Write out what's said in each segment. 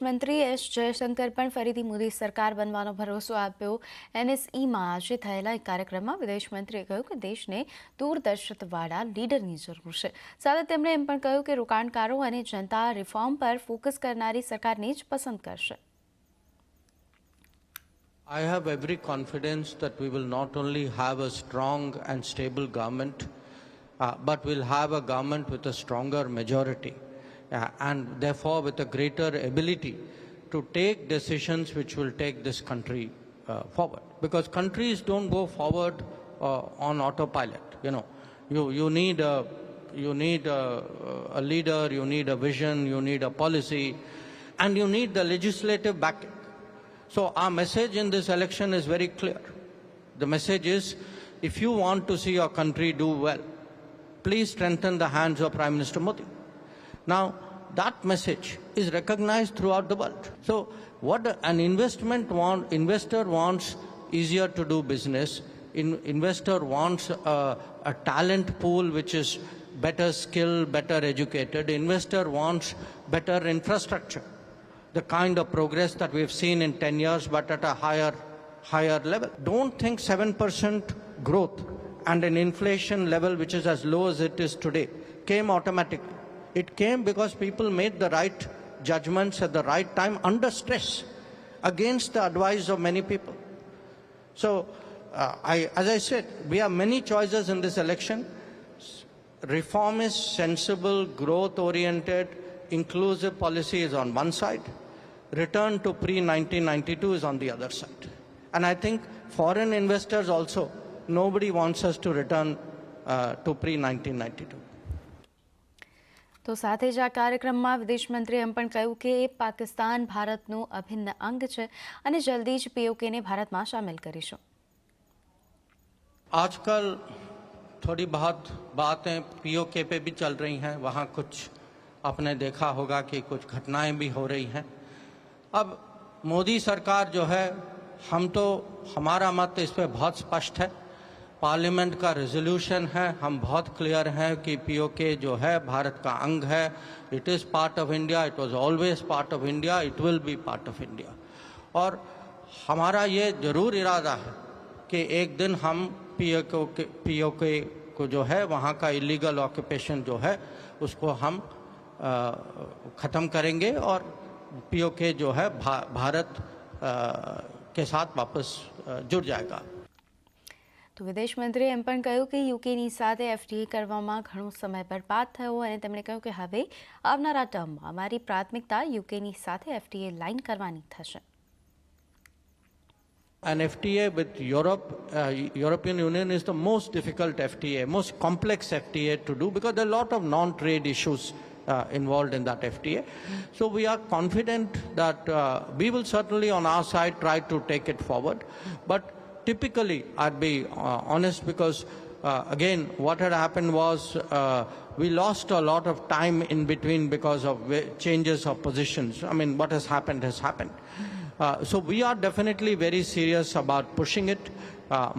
મંત્રી એસ જયશંકર પણ ફરીથી મોદી સરકાર બનવાનો ભરોસો આપ્યો. એનએસઈમાં આજે થયેલા એક કાર્યક્રમમાં વિદેશ મંત્રીએ કહ્યું કે દેશને દૂરદર્શિતાવાળા લીડરની જરૂર છે. સાથે તેમણે એમ પણ કહ્યું કે રોકાણકારો અને જનતા રિફોર્મ પર ફોકસ કરનારી સરકારને જ પસંદ કરશે. I have every confidence that we will not only have a strong and stable government, but we'll have a government with a stronger majority and therefore with a greater ability to take decisions which will take this country forward. Because countries don't go forward on autopilot. You need a leader, you need a vision, you need a policy, and you need the legislative backing. So our message in this election is very clear. The message is, if you want to see your country do well, please strengthen the hands of Prime Minister Modi. Now, that message is recognized throughout the world. So what an investor wants easier to do business. Investor wants a talent pool which is better skilled, better educated. Investor wants better infrastructure. The kind of progress that we've seen in 10 years, but at a higher level. Don't think 7% growth and an inflation level which is as low as it is today came automatically. It came because people made the right judgments at the right time under stress, against the advice of many people. So, as I said, we have many choices in this election. Reformist, sensible, growth-oriented, inclusive policy is on one side. Return to pre-1992 is on the other side. And I think foreign investors also, nobody wants us to return to pre-1992. તો સાથે જ આ કાર્યક્રમમાં વિદેશ મંત્રીએ એમ પણ કહ્યું કે પાકિસ્તાન ભારતનું અભિન્ન અંગ છે અને જલ્દી જ પીઓકેને ભારતમાં સામેલ કરીશું. आजकल थोड़ी बहुत बातें पीओके पे भी चल रही हैं. वहाँ कुछ आपने देखा होगा कि कुछ घटनाएं भी हो रही हैं. अब मोदी सरकार जो है, हमारा मत इस पे बहुत स्पष्ट है. पार्लियामेंट का रेजोल्यूशन है, हम बहुत क्लियर हैं कि पीओके जो है भारत का अंग है. It is part of India, it was always part of India, it will be part of India. और हमारा ये ज़रूर इरादा है कि एक दिन हम पीओके को जो है, वहाँ का इलीगल ऑक्यूपेशन जो है, उसको हम ख़त्म करेंगे और पीओके जो है भारत के साथ वापस जुड़ जाएगा. તો વિદેશ મંત્રીએ એમ પણ કહ્યું કે યુકેની સાથે એફટીએ કરવામાં ઘણો સમય બરબાદ થયો અને તેમણે કહ્યું કે હવે આવનારા ટર્મમાં અમારી પ્રાથમિકતા યુકેની સાથે એફટીએ લાઇન કરવાની થશે. An FTA with European Union is the most difficult FTA, most complex FTA to do because there are a lot of non-trade issues involved in that FTA. So we are confident that we will certainly on our side try to take it forward. But typically, I'd be honest because again, what had happened was we lost a lot of time in between because of changes of positions. I mean, what has happened has happened. So we are definitely very serious about pushing it.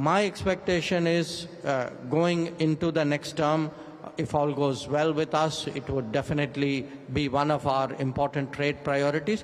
My expectation is going into the next term, if all goes well with us, it would definitely be one of our important trade priorities.